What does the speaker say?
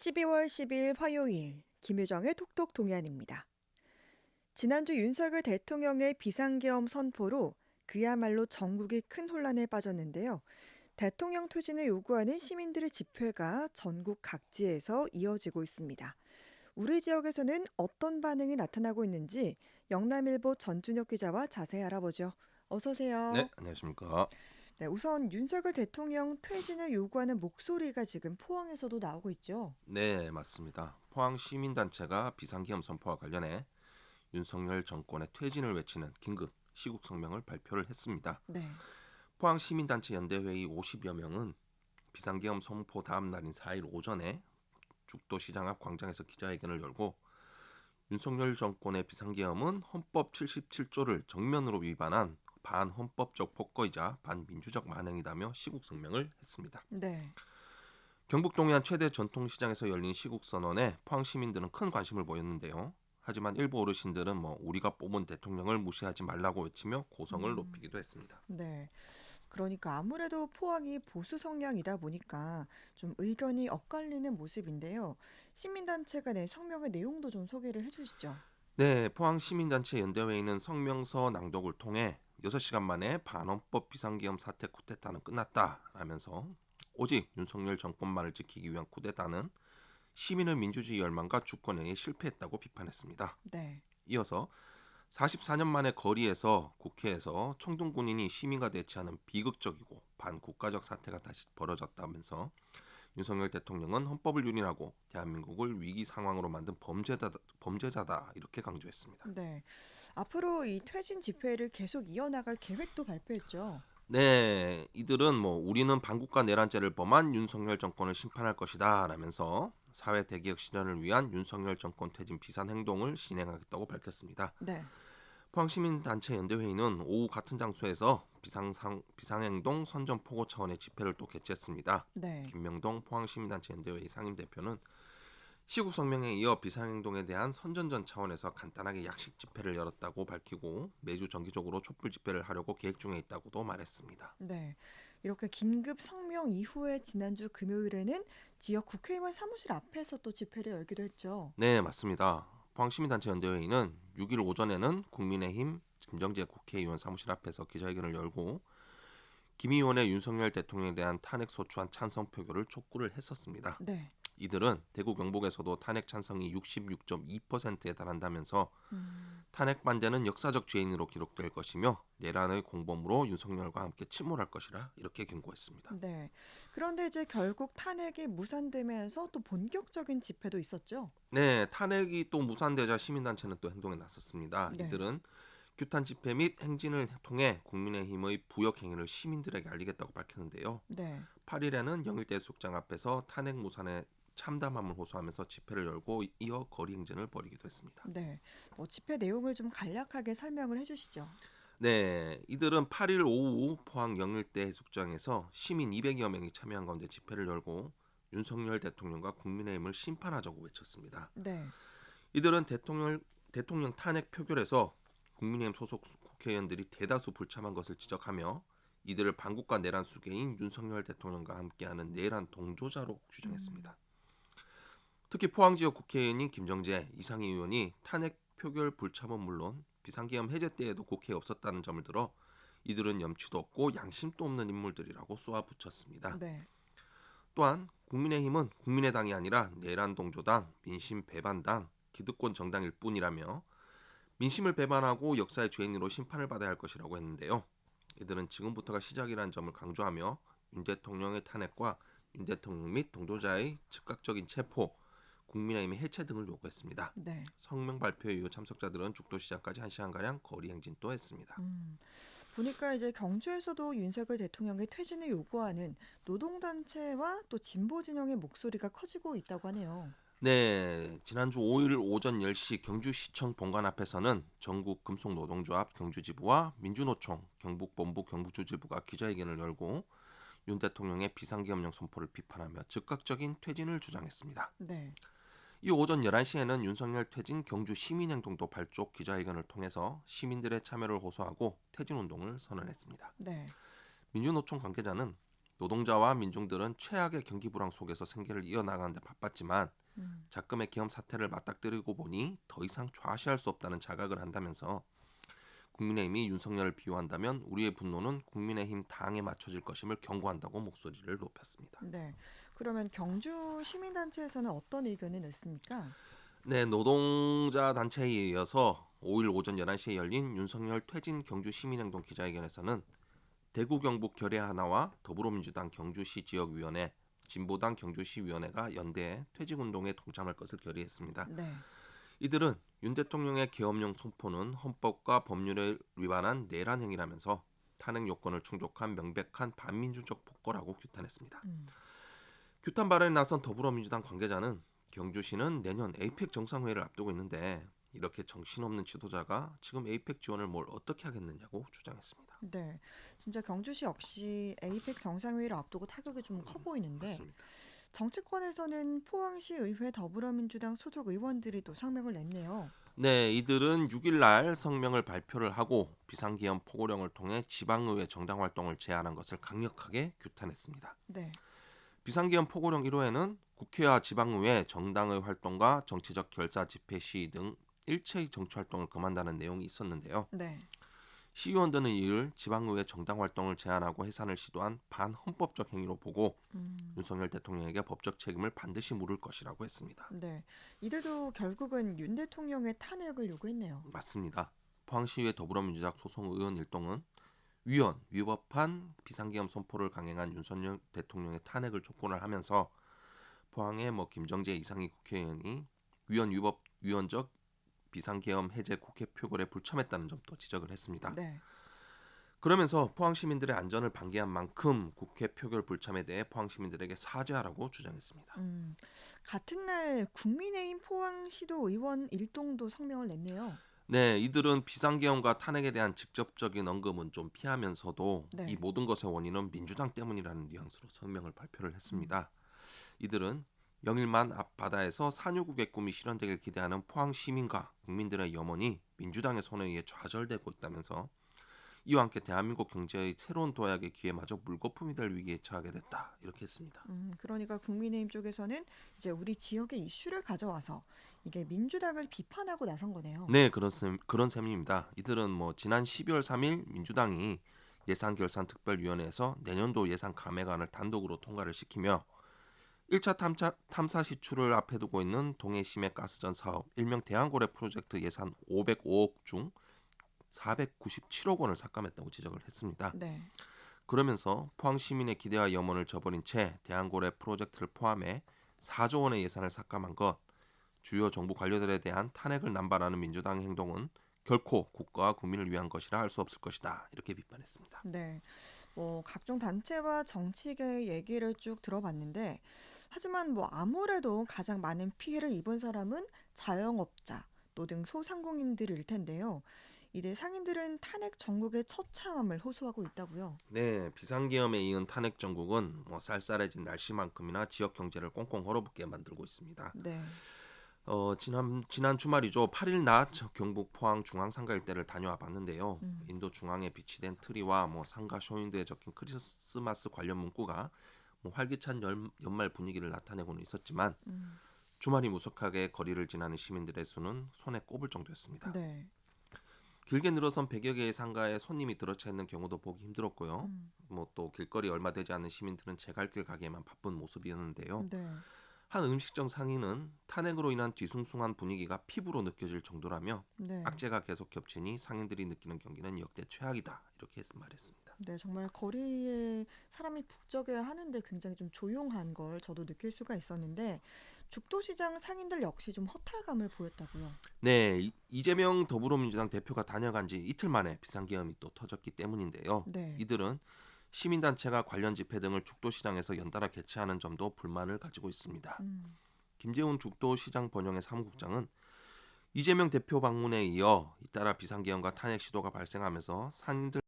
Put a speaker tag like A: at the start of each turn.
A: 12월 10일 화요일 김유정의 톡톡 동안입니다. 지난주 윤석열 대통령의 비상계엄 선포로 그야말로 전국이 큰 혼란에 빠졌는데요. 대통령 퇴진을 요구하는 시민들의 집회가 전국 각지에서 이어지고 있습니다. 우리 지역에서는 어떤 반응이 나타나고 있는지 영남일보 전준혁 기자와 자세히 알아보죠. 어서
B: 네,
A: 오세요.
B: 안녕하십니까.
A: 네, 우선 윤석열 대통령 퇴진을 요구하는 목소리가 지금 포항에서도 나오고 있죠.
B: 네, 맞습니다. 포항 시민단체가 비상기업 선포와 관련해 윤석열 정권의 퇴진을 외치는 긴급 시국 성명을 발표를 했습니다.
A: 네.
B: 포항 시민단체 연대회의 50여 명은 비상기업 선포 다음 날인 4일 오전에 죽도시장 앞 광장에서 기자회견을 열고 윤석열 정권의 비상계엄은 헌법 77조를 정면으로 위반한 반헌법적 폭거이자 반민주적 만행이다며 시국 성명을 했습니다.
A: 네.
B: 경북 동해안 최대 전통시장에서 열린 시국 선언에 포항 시민들은 큰 관심을 보였는데요. 하지만 일부 어르신들은 우리가 뽑은 대통령을 무시하지 말라고 외치며 고성을
A: 음,
B: 높이기도 했습니다.
A: 네. 그러니까 아무래도 포항이 보수 성향이다 보니까 좀 의견이 엇갈리는 모습인데요. 시민단체가 낸 성명의 내용도 좀 소개를 해주시죠.
B: 네, 포항 시민단체 연대회의는 성명서 낭독을 통해 6시간 만에 반헌법 비상계엄 사태 쿠데타는 끝났다라면서 오직 윤석열 정권만을 지키기 위한 쿠데타는 시민의 민주주의 열망과 주권에 실패했다고 비판했습니다.
A: 네.
B: 이어서 44년 만에 거리에서 국회에서 총동군인이 시민과 대치하는 비극적이고 반국가적 사태가 다시 벌어졌다면서 윤석열 대통령은 헌법을 유린하고 대한민국을 위기 상황으로 만든 범죄자다 이렇게 강조했습니다.
A: 네. 앞으로 이 퇴진 집회를 계속 이어나갈 계획도 발표했죠.
B: 네, 이들은 우리는 반국가 내란죄를 범한 윤석열 정권을 심판할 것이다 라면서 사회 대개혁 실현을 위한 윤석열 정권 퇴진 비상 행동을 진행하겠다고 밝혔습니다.
A: 네.
B: 포항시민단체 연대회의는 오후 같은 장소에서 비상행동 선전포고 차원의 집회를 또 개최했습니다.
A: 네.
B: 김명동 포항시민단체 연대회의 상임대표는 시국 성명에 이어 비상행동에 대한 선전전 차원에서 간단하게 약식 집회를 열었다고 밝히고 매주 정기적으로 촛불 집회를 하려고 계획 중에 있다고도 말했습니다.
A: 네. 이렇게 긴급 성명 이후에 지난주 금요일에는 지역 국회의원 사무실 앞에서 또 집회를 열기도 했죠.
B: 네, 맞습니다. 포항시민단체 연대회의는 6일 오전에는 국민의힘 김정재 국회의원 사무실 앞에서 기자회견을 열고 김 의원의 윤석열 대통령에 대한 탄핵 소추안 찬성 표결을 촉구를 했었습니다.
A: 네.
B: 이들은 대구 경북에서도 탄핵 찬성이 66.2%에 달한다면서
A: 음.
B: 탄핵 반대는 역사적 죄인으로 기록될 것이며 내란의 공범으로 윤석열과 함께 침몰할 것이라 이렇게 경고했습니다.
A: 네. 그런데 이제 결국 탄핵이 무산되면서 또 본격적인 집회도 있었죠?
B: 네, 탄핵이 또 무산되자 시민단체는 또 행동에 나섰습니다.
A: 네.
B: 이들은 규탄 집회 및 행진을 통해 국민의힘의 부역 행위를 시민들에게 알리겠다고 밝혔는데요.
A: 네.
B: 8일에는 영일대 해수욕장 앞에서 탄핵 무산에 참담함을 호소하면서 집회를 열고 이어 거리 행진을 벌이기도 했습니다.
A: 네. 집회 내용을 좀 간략하게 설명을 해 주시죠.
B: 네, 이들은 8일 오후 포항 영일대 해수욕장에서 시민 200여 명이 참여한 가운데 집회를 열고 윤석열 대통령과 국민의힘을 심판하자고 외쳤습니다.
A: 네.
B: 이들은 대통령 탄핵 표결에서 국민의힘 소속 국회의원들이 대다수 불참한 것을 지적하며 이들을 반국가 내란 수괴인 윤석열 대통령과 함께하는 내란 동조자로
A: 음.
B: 규정했습니다. 특히 포항 지역 국회의원인 김정재, 이상희 의원이 탄핵 표결 불참은 물론 비상계엄 해제 때에도 국회에 없었다는 점을 들어 이들은 염치도 없고 양심도 없는 인물들이라고 쏘아붙였습니다.
A: 네.
B: 또한 국민의힘은 국민의당이 아니라 내란 동조당, 민심 배반당, 기득권 정당일 뿐이라며 민심을 배반하고 역사의 죄인으로 심판을 받아야 할 것이라고 했는데요. 이들은 지금부터가 시작이라는 점을 강조하며 윤 대통령의 탄핵과 윤 대통령 및 동조자의 즉각적인 체포, 국민의힘의 해체 등을 요구했습니다.
A: 네.
B: 성명 발표 이후 참석자들은 죽도시장까지 1시간가량 거리 행진도 했습니다.
A: 음. 보니까 이제 경주에서도 윤석열 대통령의 퇴진을 요구하는 노동단체와 또 진보 진영의 목소리가 커지고 있다고 하네요.
B: 네, 지난주 5일 오전 10시 경주시청 본관 앞에서는 전국 금속노동조합 경주지부와 민주노총 경북본부 경북주지부가 기자회견을 열고 윤 대통령의 비상계엄령 선포를 비판하며 즉각적인 퇴진을 주장했습니다.
A: 네.
B: 이 오전 11시에는 윤석열 퇴진 경주 시민행동도 발족 기자회견을 통해서 시민들의 참여를 호소하고 퇴진운동을 선언했습니다.
A: 네.
B: 민주노총 관계자는 노동자와 민중들은 최악의 경기 불황 속에서 생계를 이어나가는 데 바빴지만
A: 음.
B: 작금의 계엄 사태를 맞닥뜨리고 보니 더 이상 좌시할 수 없다는 자각을 한다면서 국민의힘이 윤석열을 비호한다면 우리의 분노는 국민의힘 당에 맞춰질 것임을 경고한다고 목소리를 높였습니다.
A: 네. 그러면 경주 시민단체에서는 어떤 의견을 냈습니까?
B: 네, 노동자 단체에 이어서 5일 오전 11시에 열린 윤석열 퇴진 경주 시민행동 기자회견에서는 대구 경북 결의 하나와 더불어민주당 경주시 지역위원회, 진보당 경주시위원회가 연대해 퇴직운동에 동참할 것을 결의했습니다.
A: 네.
B: 이들은 윤 대통령의 계엄령 선포는 헌법과 법률에 위반한 내란 행위라면서 탄핵 요건을 충족한 명백한 반민주적 폭거라고 규탄했습니다.
A: 음.
B: 규탄 발언에 나선 더불어민주당 관계자는 경주시는 내년 에이펙 정상회의를 앞두고 있는데 이렇게 정신없는 지도자가 지금 에이펙 지원을 뭘 어떻게 하겠느냐고 주장했습니다.
A: 네. 진짜 경주시 역시 에이펙 정상회의를 앞두고 타격이 좀 커 보이는데
B: 맞습니다.
A: 정치권에서는 포항시 의회 더불어민주당 소속 의원들이 또 성명을 냈네요.
B: 네, 이들은 6일 날 성명을 발표를 하고 비상기업 포고령을 통해 지방의회 정당 활동을 제한한 것을 강력하게 규탄했습니다.
A: 네.
B: 비상기업 포고령 1호에는 국회와 지방의회 정당의 활동과 정치적 결사 집회 시위 등 일체의 정치 활동을 금한다는 내용이 있었는데요.
A: 네.
B: 시의원들은 이를 지방의회 정당 활동을 제한하고 해산을 시도한 반헌법적 행위로 보고
A: 음.
B: 윤석열 대통령에게 법적 책임을 반드시 물을 것이라고 했습니다.
A: 네. 이들도 결국은 윤 대통령의 탄핵을 요구했네요.
B: 맞습니다. 포항시의회 더불어민주당 소속 의원 일동은 위헌, 위법한 비상계엄 선포를 강행한 윤석열 대통령의 탄핵을 촉구를 하면서 포항의 김정재 이상희 국회의원이 위헌, 위법, 위헌적 비상계엄 해제 국회 표결에 불참했다는 점도 지적을 했습니다.
A: 네.
B: 그러면서 포항 시민들의 안전을 방기한 만큼 국회 표결 불참에 대해 포항 시민들에게 사죄하라고 주장했습니다.
A: 음. 같은 날 국민의힘 포항시도 의원 일동도 성명을 냈네요.
B: 네, 이들은 비상계엄과 탄핵에 대한 직접적인 언급은 좀 피하면서도 이
A: 네.
B: 모든 것의 원인은 민주당 때문이라는 뉘앙스로 성명을 발표를
A: 음.
B: 했습니다. 이들은 영일만 앞바다에서 산유국의 꿈이 실현되길 기대하는 포항 시민과 국민들의 염원이 민주당의 손에 의해 좌절되고 있다면서 이와 함께 대한민국 경제의 새로운 도약의 기회마저 물거품이 될 위기에 처하게 됐다 이렇게 했습니다.
A: 그러니까 국민의힘 쪽에서는 이제 우리 지역의 이슈를 가져와서 이게 민주당을 비판하고 나선 거네요.
B: 네, 그런 셈입니다. 이들은 지난 12월 3일 민주당이 예산결산특별위원회에서 내년도 예산 감액안을 단독으로 통과를 시키며 1차 탐사 시추를 앞에 두고 있는 동해심해 가스전 사업 일명 대한고래 프로젝트 예산 505억 중 497억 원을 삭감했다고 지적을 했습니다.
A: 네.
B: 그러면서 포항 시민의 기대와 염원을 저버린 채 대한고래 프로젝트를 포함해 4조 원의 예산을 삭감한 것, 주요 정부 관료들에 대한 탄핵을 남발하는 민주당의 행동은 결코 국가와 국민을 위한 것이라 할 수 없을 것이다 이렇게 비판했습니다.
A: 네. 각종 단체와 정치계의 얘기를 쭉 들어봤는데 하지만 아무래도 가장 많은 피해를 입은 사람은 자영업자, 노등 소상공인들일 텐데요. 이들 상인들은 탄핵 정국의 처참함을 호소하고 있다고요.
B: 네, 비상계엄에 이은 탄핵 정국은 쌀쌀해진 날씨만큼이나 지역 경제를 꽁꽁 얼어붙게 만들고 있습니다.
A: 네.
B: 지난 주말이죠. 8일 낮 경북 포항 중앙 상가 일대를 다녀와 봤는데요.
A: 음.
B: 인도 중앙에 비치된 트리와 상가 쇼윈도에 적힌 크리스마스 관련 문구가 활기찬 연말 분위기를 나타내고는 있었지만
A: 음.
B: 주말이 무석하게 거리를 지나는 시민들의 수는 손에 꼽을 정도였습니다.
A: 네.
B: 길게 늘어선 100여 개의 상가에 손님이 들어차 있는 경우도 보기 힘들었고요.
A: 음.
B: 또 길거리 얼마 되지 않은 시민들은 제갈길 가게에만 바쁜 모습이었는데요.
A: 네.
B: 한 음식점 상인은 탄핵으로 인한 뒤숭숭한 분위기가 피부로 느껴질 정도라며
A: 네.
B: 악재가 계속 겹치니 상인들이 느끼는 경기는 역대 최악이다 이렇게 말했습니다.
A: 네, 정말 거리에 사람이 북적여야 하는데 굉장히 좀 조용한 걸 저도 느낄 수가 있었는데 죽도시장 상인들 역시 좀 허탈감을 보였다고요.
B: 네, 이재명 더불어민주당 대표가 다녀간 지 이틀 만에 비상계엄이 또 터졌기 때문인데요.
A: 네.
B: 이들은 시민단체가 관련 집회 등을 죽도시장에서 연달아 개최하는 점도 불만을 가지고 있습니다.
A: 음.
B: 김재훈 죽도시장 번영의 사무국장은 이재명 대표 방문에 이어 잇따라 비상계엄과 탄핵 시도가 발생하면서 상인들